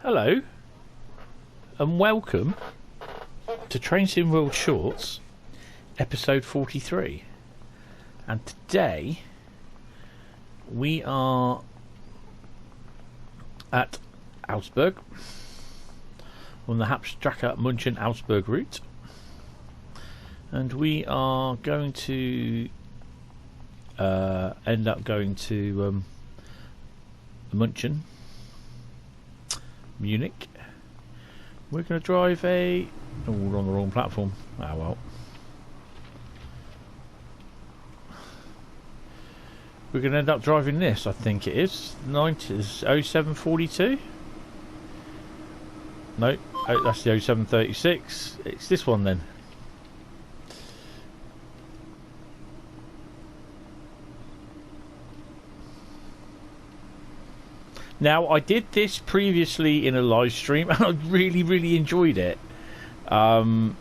Hello and welcome to Train Sim World Shorts episode 43, and today we are at Augsburg on the Hauptstrecke Munchen Augsburg route, and we are going to end up going to Munich. We're going to drive a... oh, we're on the wrong platform. Ah, well. We're going to end up driving this, I think it is. 0742? No, oh, that's the 0736. It's this one then. Now, I did this previously in a live stream and I really enjoyed it. So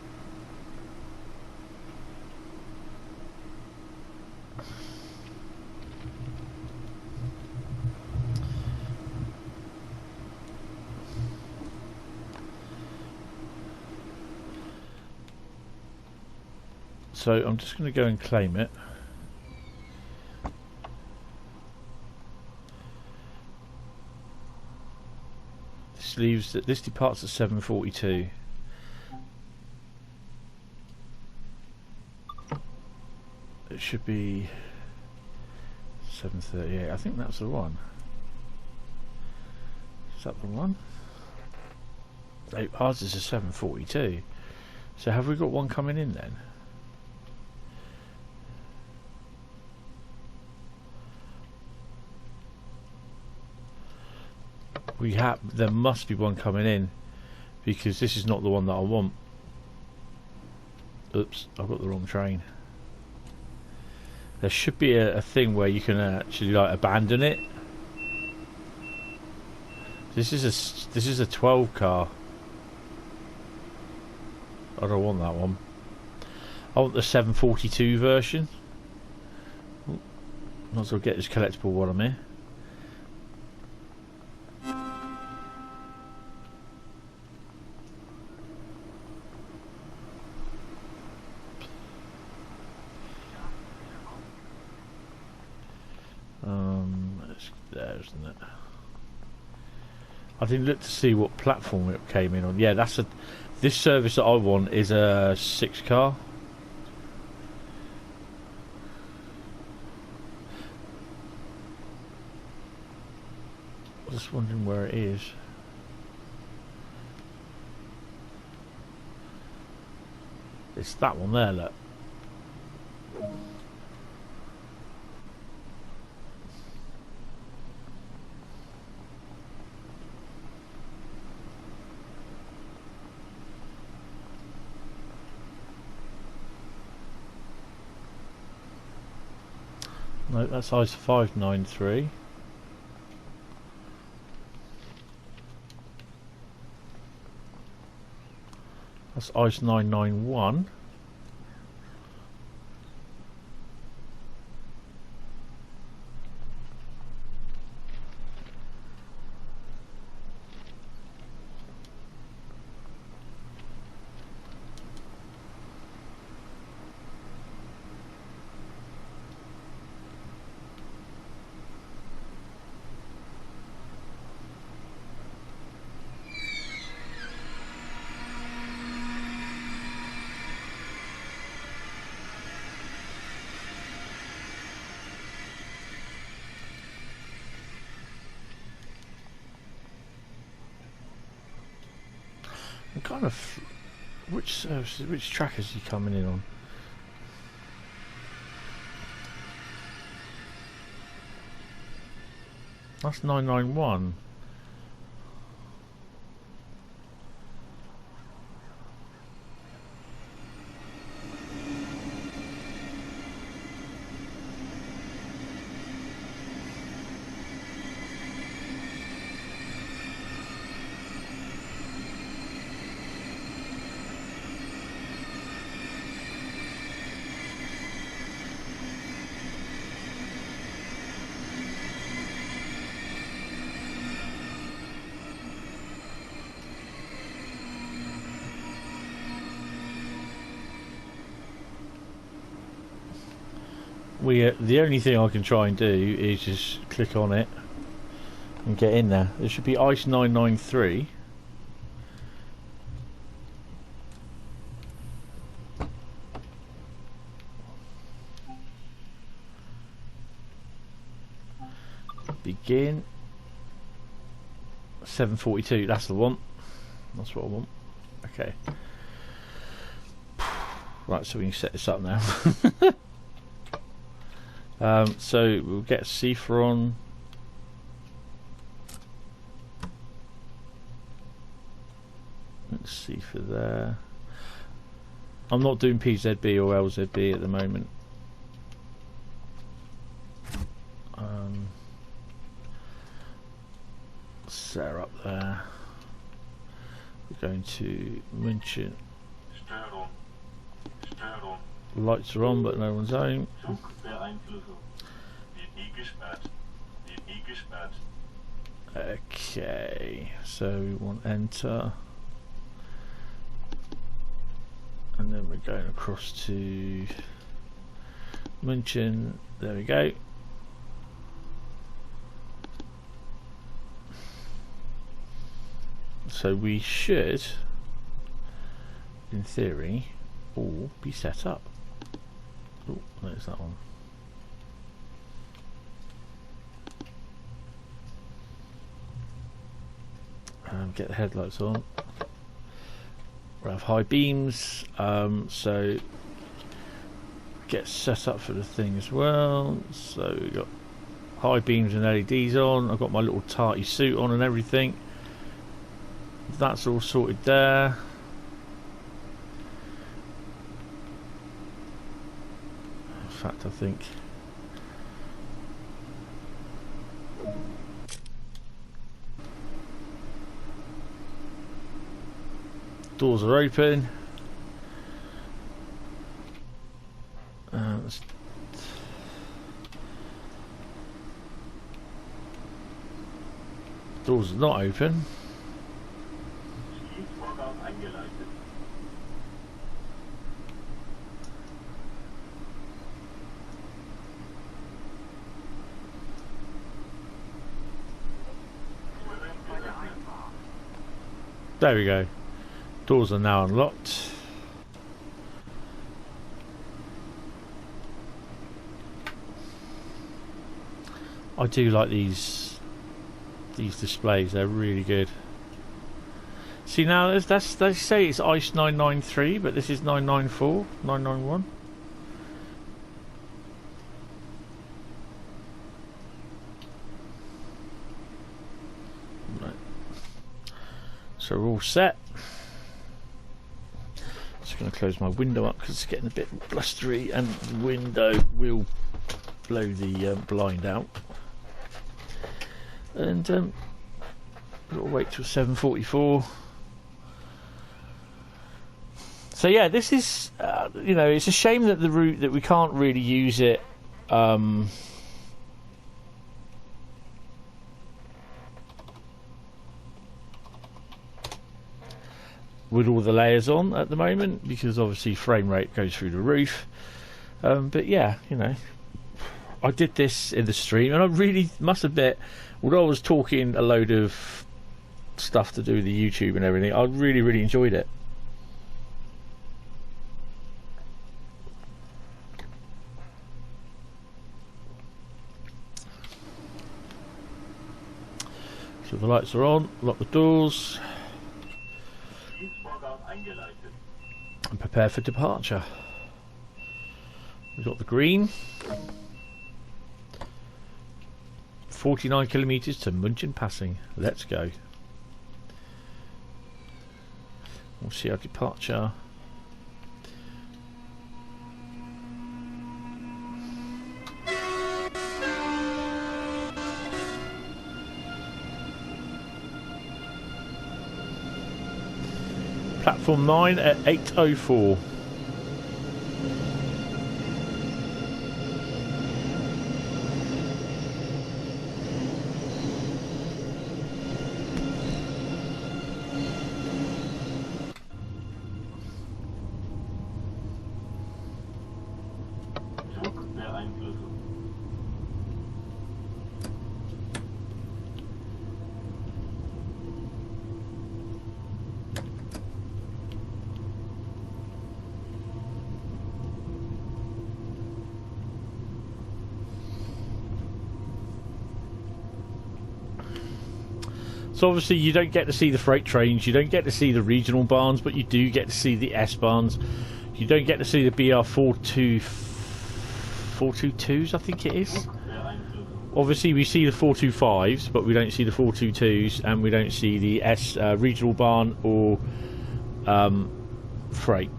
I'm just going to go and claim it. Leaves that this departs at 7:42. It should be 7:38. I think that's the one. Is that the one? Oh, ours is a 7:42. So have we got one coming in then? We have. There must be one coming in, because this is not the one that I want. Oops, I've got the wrong train. There should be a thing where you can actually like abandon it. This is a 12 car. I don't want that one. I want the 742 version. Ooh, might as well get this collectible while I'm here. There, isn't it? I didn't look to see what platform it came in on. Yeah, that's a. This service that I want is a 6 car. Just wondering where it is. It's that one there, look. No, that's size 593. That's ice 991. Kind of, which track is he coming in on? That's 991. the only thing I can try and do is just click on it and get in there. There should be ICE 993. Begin 742. That's the one. That's what I want. Okay. Right, so we can set this up now. So we'll get Cipher on. Let's see for there. I'm not doing PZB or LZB at the moment. Set her up there. We're going to Munchen. Lights are on, but no one's home. Okay, so we want enter, and then we're going across to Munchen. There we go. So we should, in theory, all be set up. Oh, there's that one. Get the headlights on. We'll have high beams, so get set up for the thing as well. So we've got high beams and LEDs on. I've got my little tarty suit on and everything. That's all sorted there. In fact, I think doors are open. Doors are not open. There we go. Doors are now unlocked. I do like these displays. They're really good. See now, they say it's ICE 993, but this is 994, 991. Right. So we're all set. Just going to close my window up because it's getting a bit blustery, and the window will blow the blind out. And we'll wait till 7:44. So yeah, this is you know, it's a shame that the route that we can't really use it with all the layers on at the moment, because obviously frame rate goes through the roof. But yeah, you know, I did this in the stream, and I really must admit, although I was talking a load of stuff to do with the YouTube and everything, I really enjoyed it. So the lights are on, lock the doors, and prepare for departure. We've got the green. 49 kilometres to Munchen passing. Let's go. We'll see our departure. Platform 9 at 8:04. So obviously you don't get to see the freight trains, you don't get to see the regional barns, but you do get to see the S Bahns. You don't get to see the BR422s, I think it is. Obviously we see the 425s, but we don't see the 422s, and we don't see the regional barn or freight.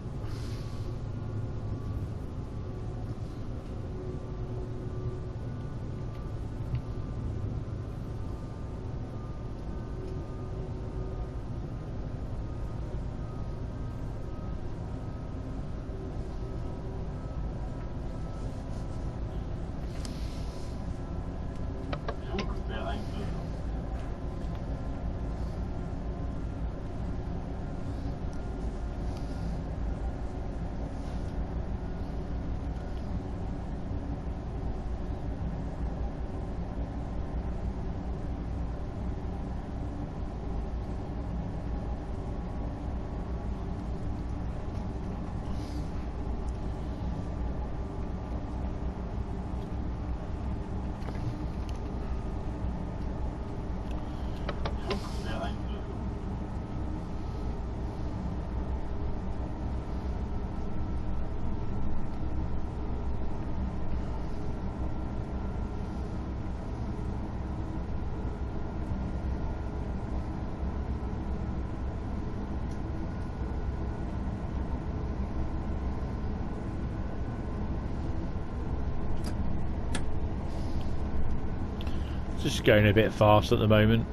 Just going a bit fast at the moment.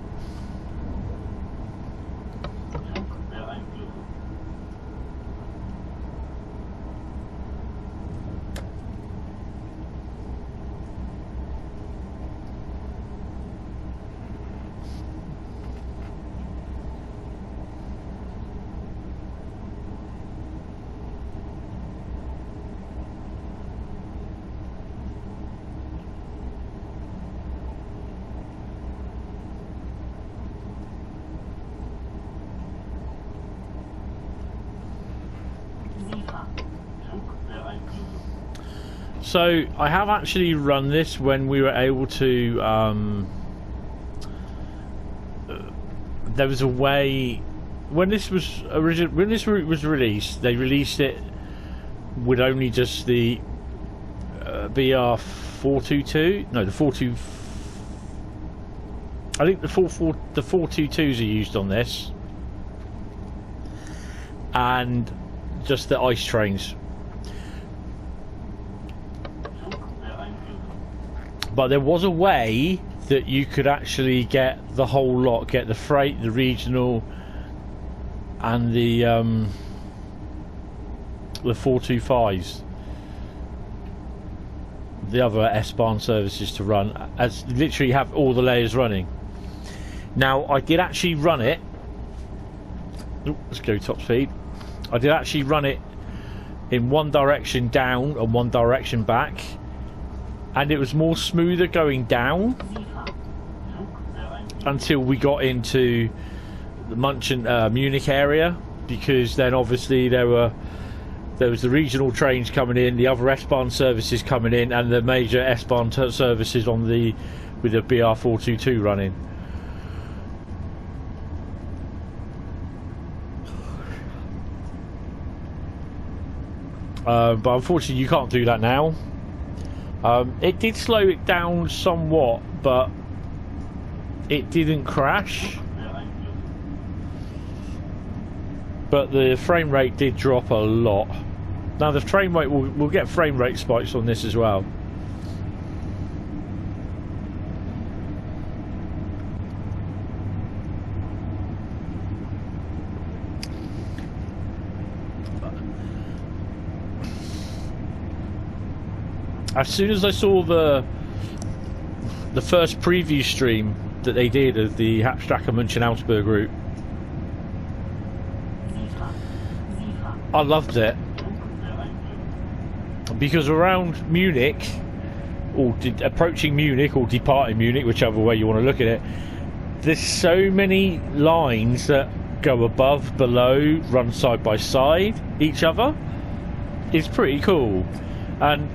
So I have actually run this when we were able to. There was a way when this route was released. They released it with only just the BR422. No, the 42. I think the 422s are used on this, and just the ice trains. But there was a way that you could actually get the whole lot, get the freight, the regional, and the 425s, the other S Bahn services to run, as literally have all the layers running. Now I did actually run it. Ooh, let's go top speed. I did actually run it in one direction down and one direction back, and it was more smoother going down until we got into the Munich area, because then obviously there was the regional trains coming in, the other S Bahn services coming in, and the major S Bahn services with the BR422 running. But unfortunately you can't do that now. It did slow it down somewhat, but it didn't crash. But the frame rate did drop a lot. Now the frame rate, we'll get frame rate spikes on this as well. As soon as I saw the first preview stream that they did of the Hauptstrecke Munchen Augsburg route, I loved it, because around Munich or approaching Munich or departing Munich, whichever way you want to look at it, there's so many lines that go above, below, run side by side each other. It's pretty cool, and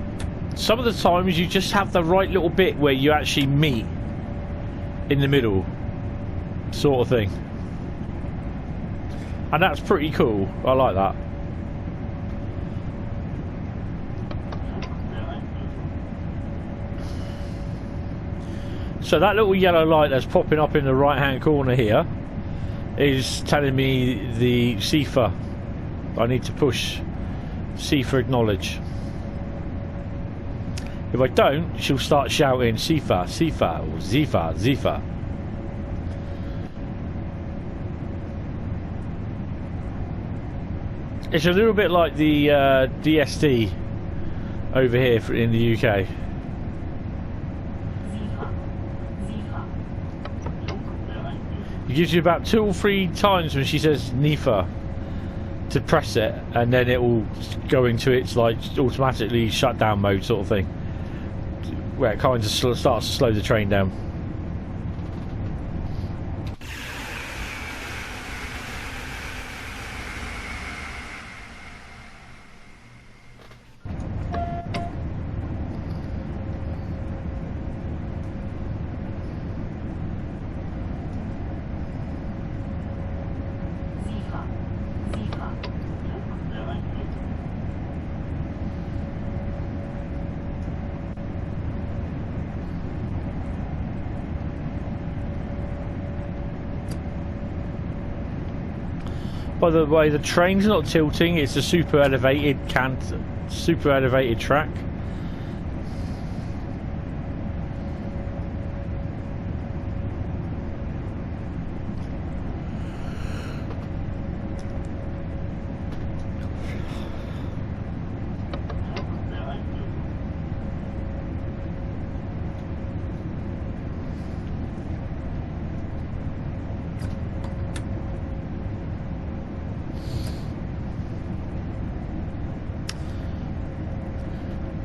some of the times you just have the right little bit where you actually meet in the middle, sort of thing, and that's pretty cool. I like that. So that little yellow light that's popping up in the right hand corner here is telling me the CIFA. I need to push CIFA acknowledge. If I don't, she'll start shouting CIFA, CIFA, or ZIFA, ZIFA. It's a little bit like the DSD over here in the UK. It gives you about 2 or 3 times when she says NIFA to press it, and then it will go into its like automatically shutdown mode sort of thing, where it kind of starts to slow the train down. By the way, the train's not tilting, it's a super elevated track.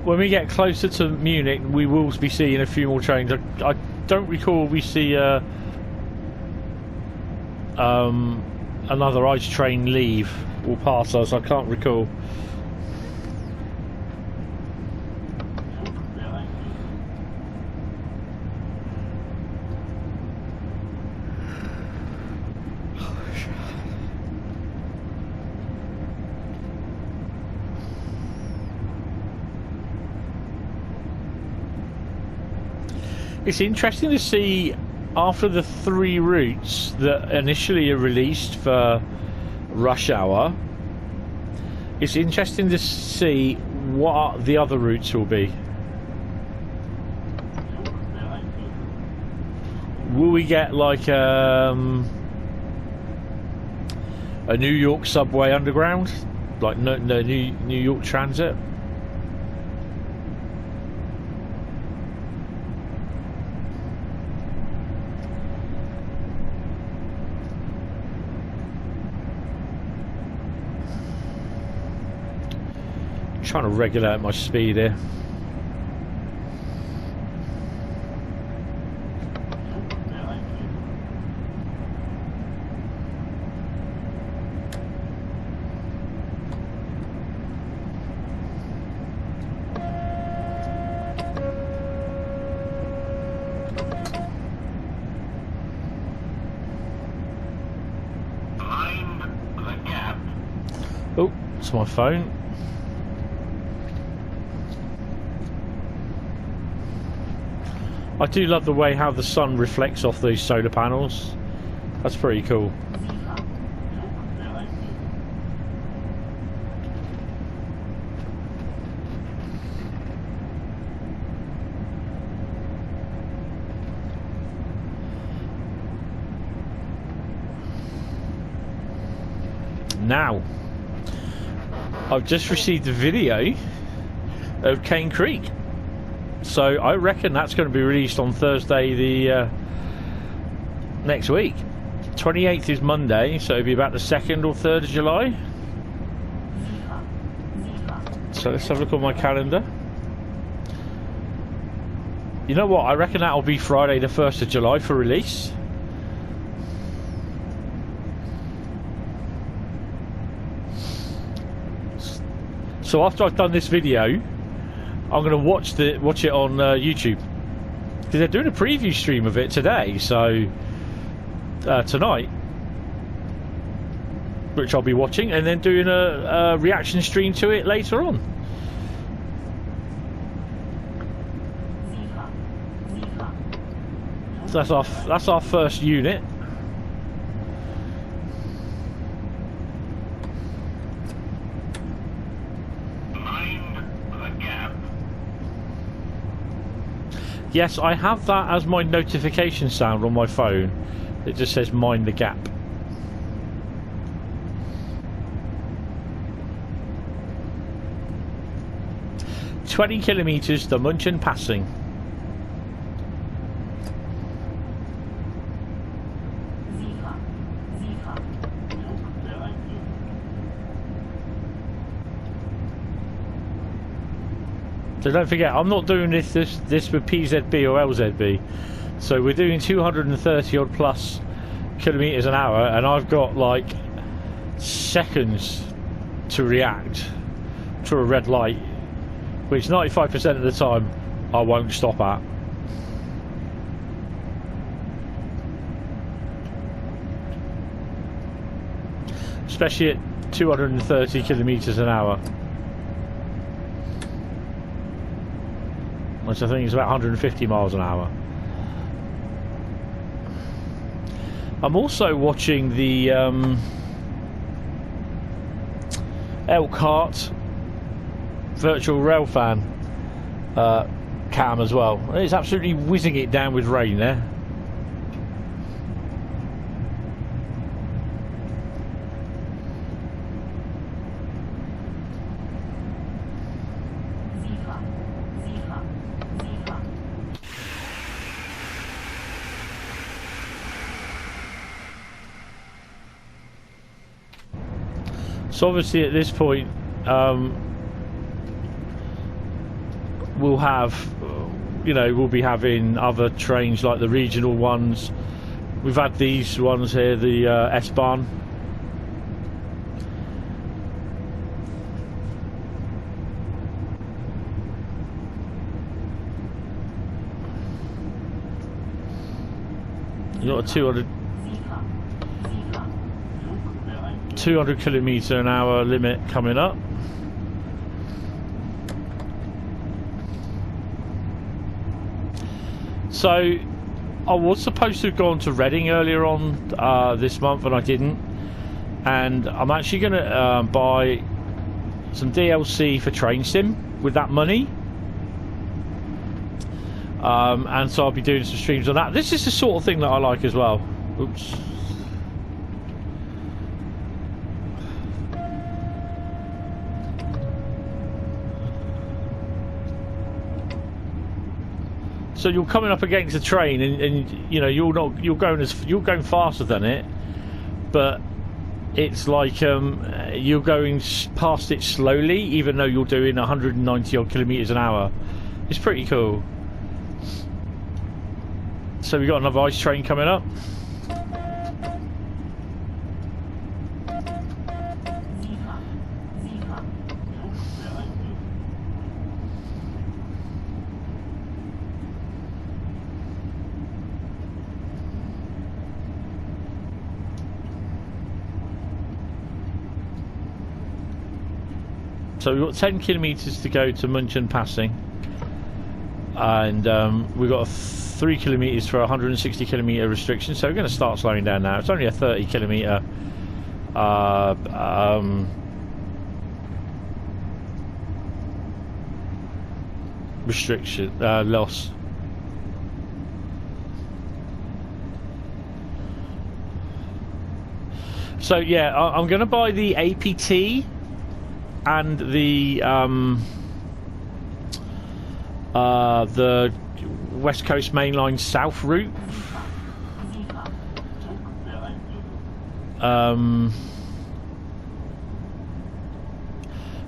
When we get closer to Munich, we will be seeing a few more trains. I don't recall we see another ice train leave or pass us. I can't recall. It's interesting to see, after the 3 routes that initially are released for rush hour, it's interesting to see what the other routes will be. Will we get like a New York subway underground, like New York Transit? Trying to regulate my speed here. Oh, it's my phone. I do love the way how the sun reflects off these solar panels. That's pretty cool. Now, I've just received a video of Cane Creek. So I reckon that's going to be released on Thursday the next week. 28th is Monday, so it'll be about the 2nd or 3rd of July. So let's have a look on my calendar. You know what? I reckon that'll be Friday the 1st of July for release. So after I've done this video, I'm going to watch it on YouTube, because they're doing a preview stream of it today. So tonight, which I'll be watching, and then doing a reaction stream to it later on. So that's our first unit. Yes, I have that as my notification sound on my phone. It just says mind the gap. "20 kilometers to Munchen passing." So don't forget, I'm not doing this with PZB or LZB. So we're doing 230 odd plus kilometers an hour, and I've got like seconds to react to a red light, which 95% of the time I won't stop at. Especially at 230 kilometers an hour. Which I think is about 150 miles an hour. I'm also watching the Elkhart virtual rail fan cam as well. It's absolutely whizzing it down with rain there. So obviously at this point we'll have, we'll be having other trains like the regional ones. We've had these ones here, the S Bahn. You got a 200 kilometer an hour limit coming up. So I was supposed to have gone to Reading earlier on this month, and I didn't. And I'm actually going to buy some DLC for Train Sim with that money. And so I'll be doing some streams on that. This is the sort of thing that I like as well. Oops. So you're coming up against a train, and you're going faster than it, but it's like you're going past it slowly, even though you're doing 190 odd kilometers an hour. It's pretty cool. So we got another ice train coming up. So we've got 10 kilometres to go to Munchen passing, and we've got 3 kilometres for a 160 kilometre restriction, so we're going to start slowing down now. It's only a 30 kilometre restriction loss. So yeah, I'm going to buy the APT and the West Coast Mainline South route.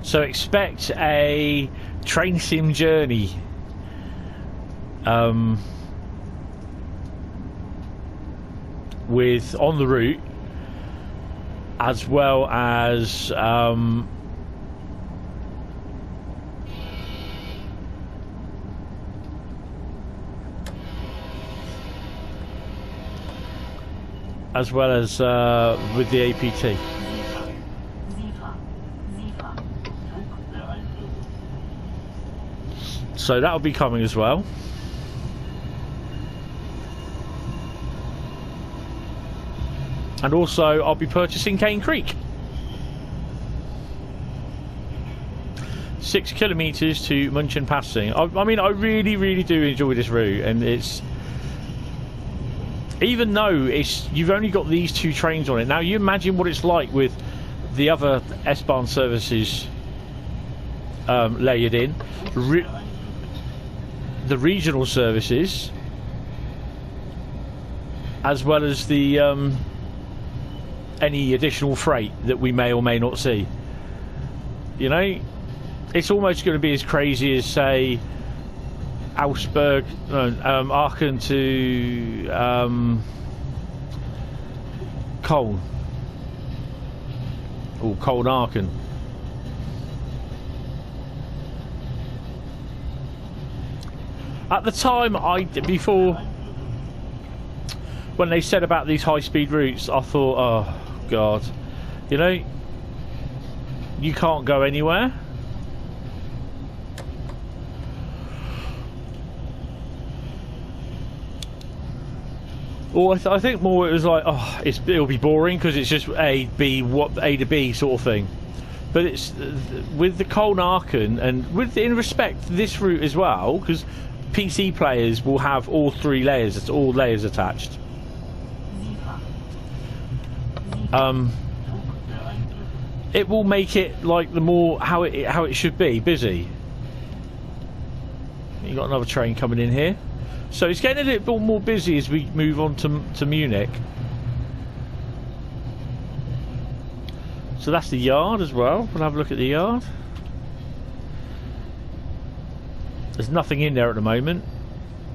So expect a train sim journey with on the route, as well as with the APT. So that'll be coming as well. And also I'll be purchasing Cane Creek. 6 kilometres to Munchen passing. I mean, I really do enjoy this route, and it's, even though you've only got these 2 trains on it. Now you imagine what it's like with the other S Bahn services layered in, the regional services, as well as the any additional freight that we may or may not see. You know, it's almost going to be as crazy as, say, Augsburg, Aachen to Koln, or Koln Aachen. At the time, before, when they said about these high-speed routes, I thought, oh God, you know, you can't go anywhere. Or I think more it was like, oh, it'll be boring because it's just A to B sort of thing. But it's with the Koln Aachen, and in respect to this route as well, because PC players will have all 3 layers. It's all layers attached. It will make it like the more how it should be, busy. You got another train coming in here, so it's getting a little bit more busy as we move on to Munich. So that's the yard as well. We'll have a look at the yard. There's nothing in there at the moment.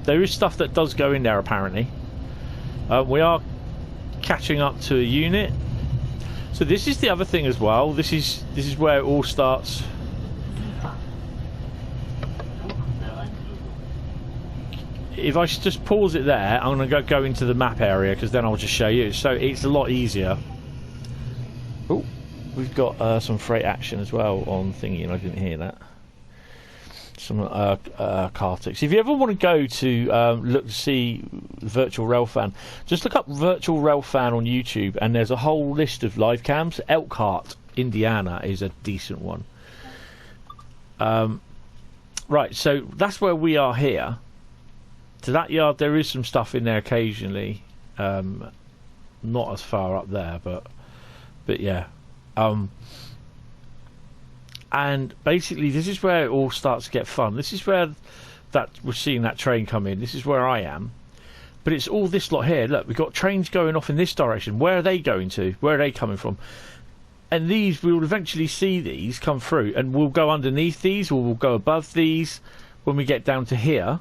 There is stuff that does go in there apparently. We are catching up to a unit. So this is the other thing as well. This is where it all starts. If I just pause it there, I'm going to go into the map area, because then I'll just show you. So it's a lot easier. Oh, we've got some freight action as well on thingy, and I didn't hear that. Some car ticks. If you ever want to go to look to see Virtual Railfan, just look up Virtual Railfan on YouTube, and there's a whole list of live cams. Elkhart, Indiana is a decent one. Right, so that's where we are here. To that yard, there is some stuff in there occasionally. Not as far up there, but yeah. And basically, this is where it all starts to get fun. This is where we're seeing that train come in. This is where I am. But it's all this lot here. Look, we've got trains going off in this direction. Where are they going to? Where are they coming from? And these, we'll eventually see these come through, and we'll go underneath these, or we'll go above these when we get down to here.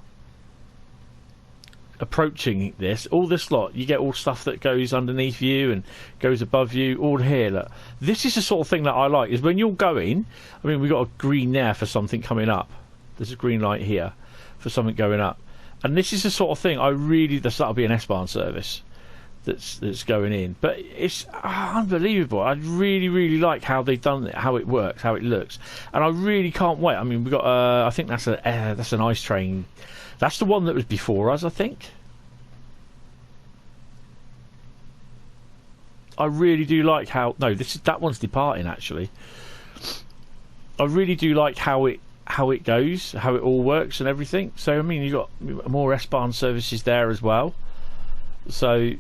Approaching this, all this lot, you get all stuff that goes underneath you and goes above you, all here. Look, this is the sort of thing that I like, is when you're going, I mean, we've got a green there for something coming up. There's a green light here for something going up, and this is the sort of thing I really, that'll be an S Bahn service that's going in. But it's unbelievable. I really like how they've done it, how it works, how it looks, and I really can't wait. I mean, we've got I think that's an ice train. That's the one that was before us, I think. I really do like how... No, that one's departing, actually. I really do like how it goes, how it all works and everything. So, I mean, you've got more S Bahn services there as well. So,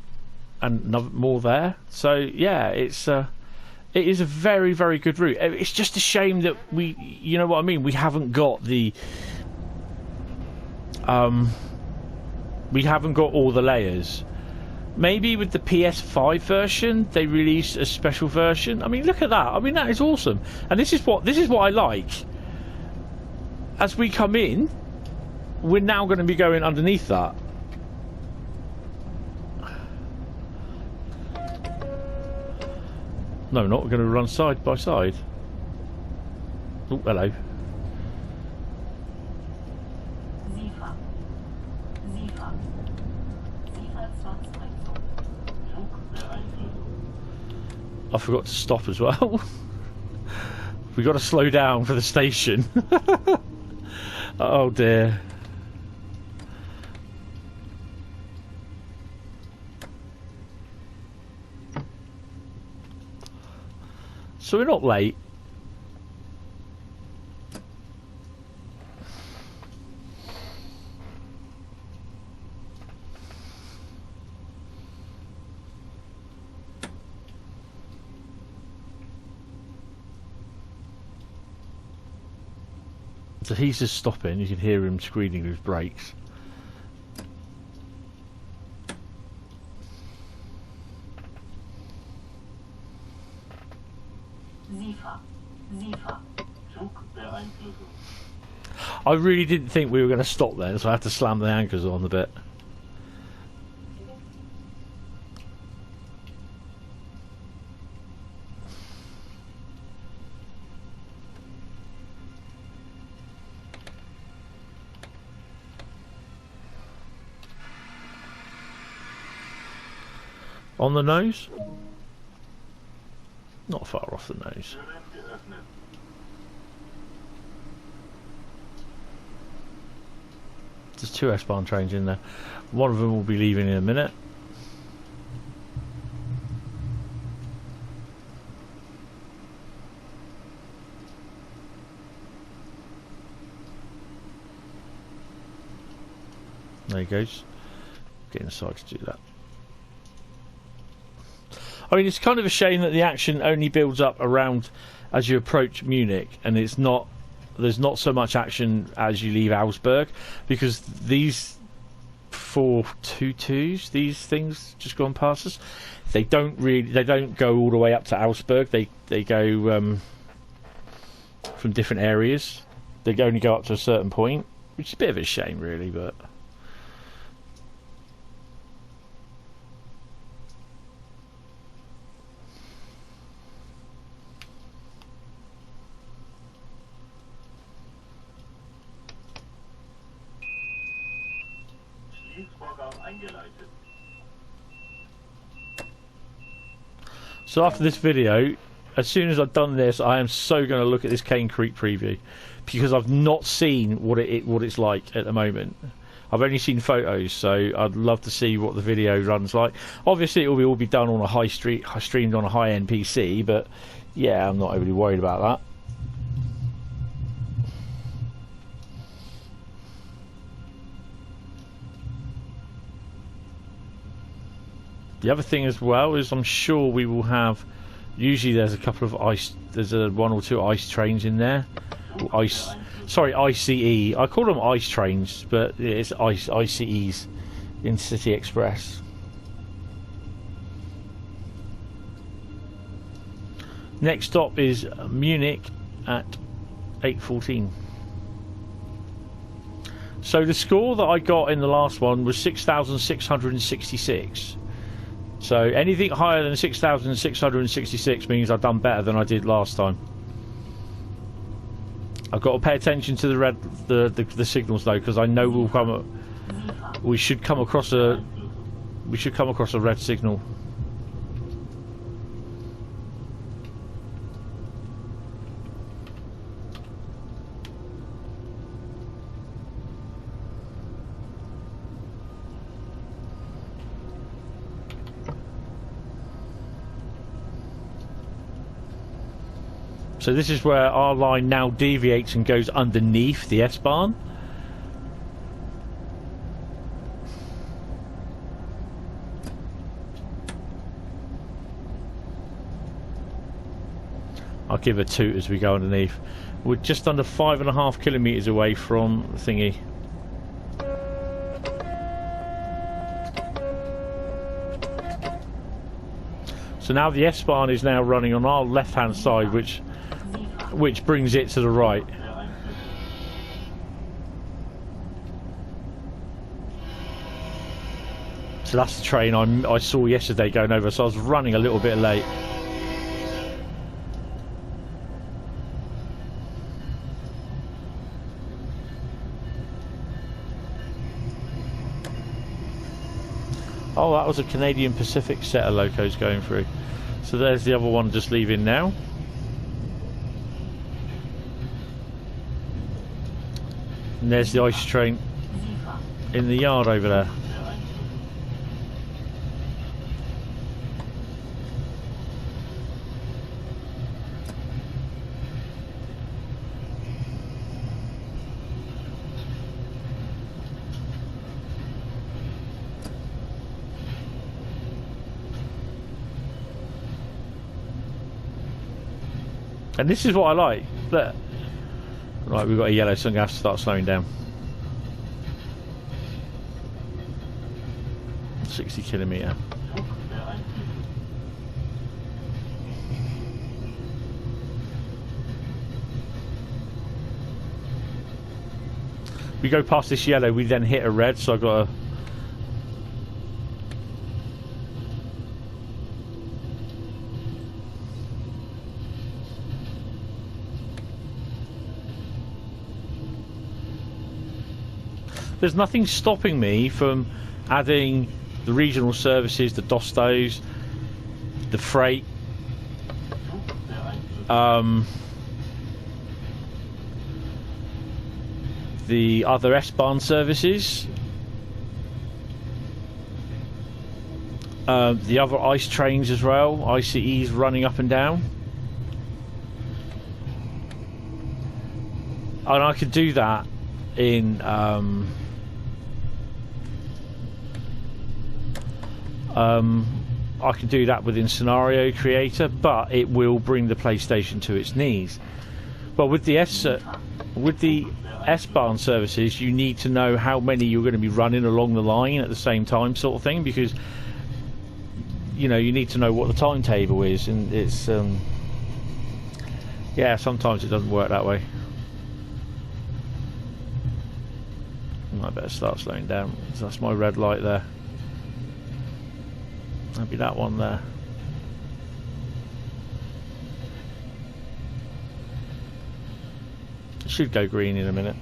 and more there. So, yeah, it is a very good route. It's just a shame that you know what I mean, we haven't got the... we haven't got all the layers. Maybe with the PS5 version they released a special version. I mean, look at that. I mean, that is awesome. And this is what I like. As we come in, we're now going to be going underneath that. No, not. We're going to run side by side. Oh, hello. I forgot to stop as well. We got to slow down for the station. Oh dear. So we're not late. So he's just stopping, you can hear him squealing with his brakes. I really didn't think we were going to stop then, so I had to slam the anchors on a bit. On the nose? Not far off the nose. There's 2 S Bahn trains in there. One of them will be leaving in a minute. There he goes. Get inside to do that. I mean, it's kind of a shame that the action only builds up around as you approach Munich, and it's not. There's not so much action as you leave Augsburg, because these 422s, these things just gone past us, they don't go all the way up to Augsburg. They go from different areas. They only go up to a certain point, which is a bit of a shame, really, but. So after this video, as soon as I've done this, I am so going to look at this Cane Creek preview, because I've not seen what it's like at the moment. I've only seen photos, so I'd love to see what the video runs like. Obviously, it will all be done on a streamed on a high-end PC, but yeah, I'm not overly worried about that. The other thing as well is I'm sure we will have. Usually there's a couple of ice. There's a 1 or 2 ice trains in there. ICE. I call them ice trains, but it's ICEs in City Express. Next stop is Munich at 8:14. So the score that I got in the last one was 6,666. So anything higher than 6,666 means I've done better than I did last time. I've got to pay attention to the signals though, because I know we should come across a red signal. So this is where our line now deviates and goes underneath the S Bahn. I'll give a toot as we go underneath. We're just under 5.5 kilometres away from thingy. So now the S Bahn is now running on our left hand side, which brings it to the right. So that's the train I saw yesterday going over, so I was running a little bit late. Oh, that was a Canadian Pacific set of locos going through. So there's the other one just leaving now. And there's the ice train in the yard over there. And this is what I like. Look. Right, we've got a yellow, so I'm going to have to start slowing down. 60 kilometre. We go past this yellow, we then hit a red, so I've got to... There's nothing stopping me from adding the regional services, the Dostos, the freight, the other S Bahn services, the other ice trains as well, ICEs running up and down. And I could do that in I can do that within Scenario Creator, but it will bring the PlayStation to its knees. But with the S Bahn services, you need to know how many you're going to be running along the line at the same time, sort of thing, because you know you need to know what the timetable is, and it's yeah, sometimes it doesn't work that way. I better start slowing down. So that's my red light there. Maybe that one there. It should go green in a minute.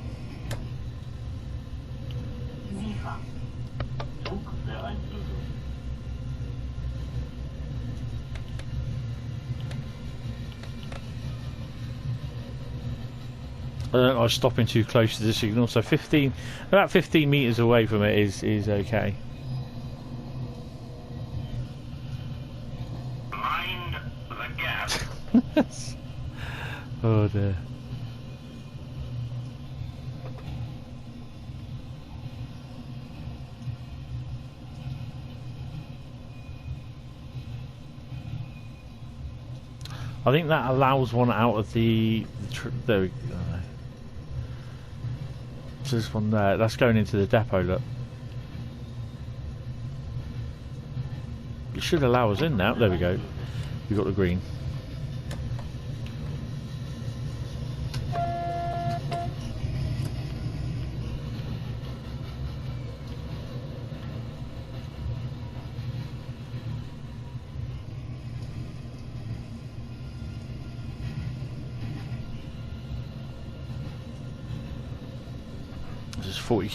I was stopping too close to the signal, so about 15 meters away from it is okay. Mind the gap. Oh dear. I think that allows one out of there we go. So this one there, that's going into the depot, look. It should allow us in now. There we go. We got the green. This is 40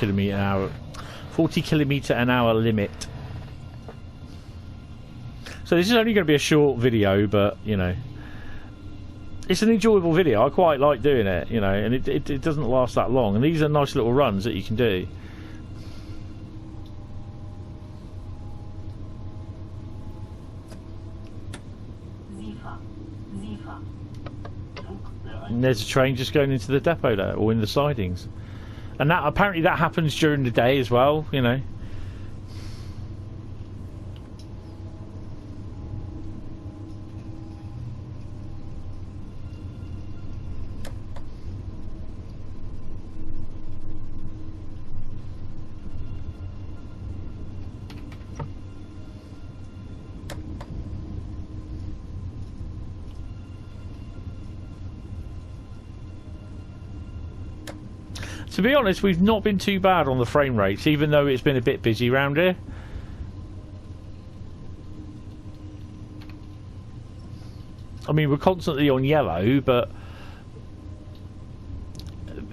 kilometre an hour limit. So this is only going to be a short video, but you know, it's an enjoyable video. I quite like doing it, you know, and it doesn't last that long. And these are nice little runs that you can do. And there's a train just going into the depot there, or in the sidings. And that apparently that happens during the day as well, you know. To be honest, we've not been too bad on the frame rates, even though it's been a bit busy around here. I mean, we're constantly on yellow, but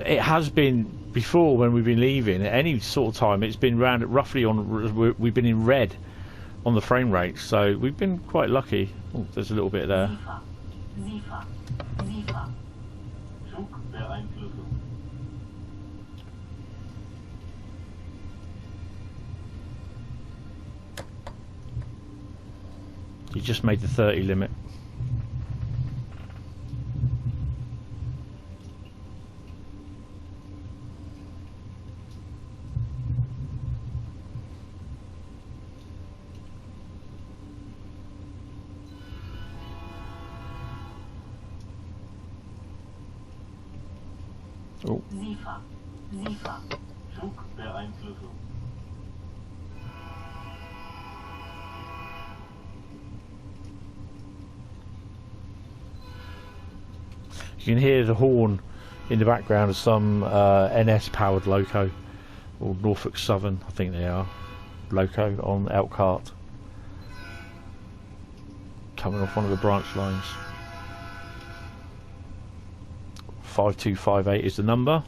it has been before when we've been leaving at any sort of time. It's been round roughly on. We've been in red on the frame rate, so we've been quite lucky. Oh, there's a little bit there. You just made the 30 limit. Oh. You can hear the horn in the background of some NS powered loco, or Norfolk Southern, I think they are, loco on Elkhart, coming off one of the branch lines. 5258 is the number.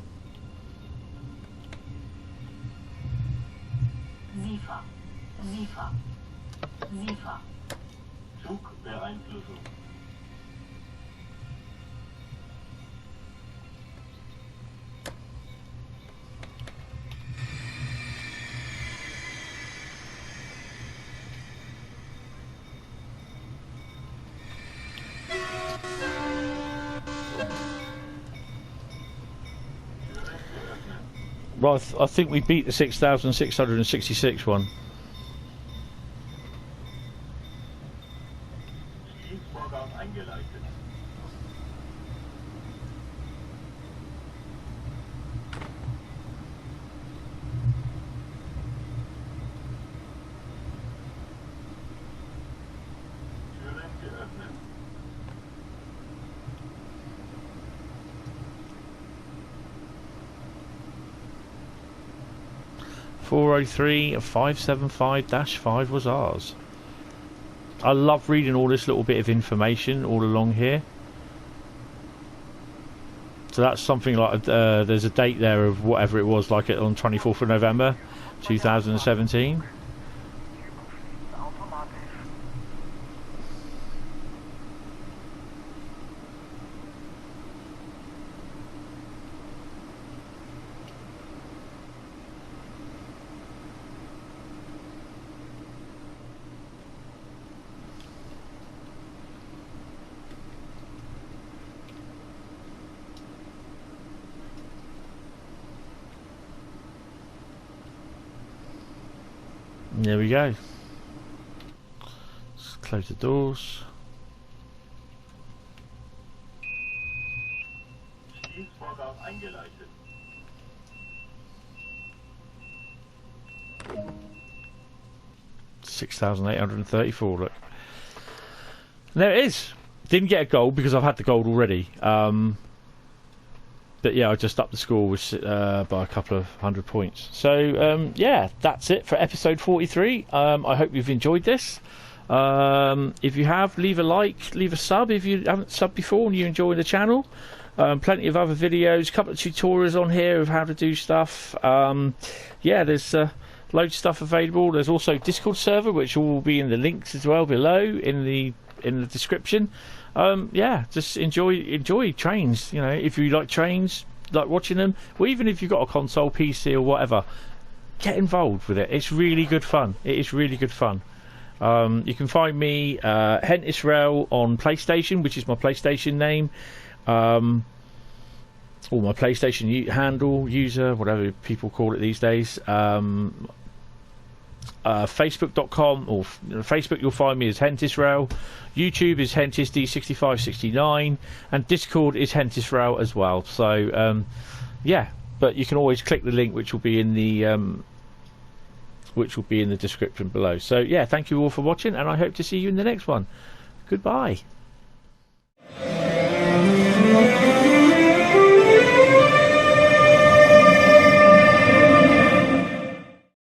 Well, I think we beat the 6,666 one. (403-575-5) was ours. I love reading all this little bit of information all along here. So that's something like there's a date there of whatever it was, like it on 24th of November 2017. There we go. Let's close the doors. $6,834. Look, and there it is. Didn't get a gold because I've had the gold already. But yeah, I just upped the score with, by a couple of 100 points. So yeah, that's it for episode 43. I hope you've enjoyed this. If you have, leave a like, leave a sub if you haven't subbed before and you enjoy the channel. Plenty of other videos, a couple of tutorials on here of how to do stuff. Yeah, there's loads of stuff available. There's also a Discord server, which will be in the links as well below in the description. Yeah, just enjoy trains. You know, if you like trains, like watching them, or even if you've got a console, PC or whatever, get involved with it. It's really good fun. It is really good fun. You can find me Hentis Rail on PlayStation, which is my PlayStation name, or my PlayStation handle, user, whatever people call it these days. Facebook.com or Facebook, you'll find me as Hentis Rail. YouTube is Hentis D6569, and Discord is Hentis Rail as well. So yeah, but you can always click the link which will be in the description below. So yeah, thank you all for watching, and I hope to see you in the next one. Goodbye.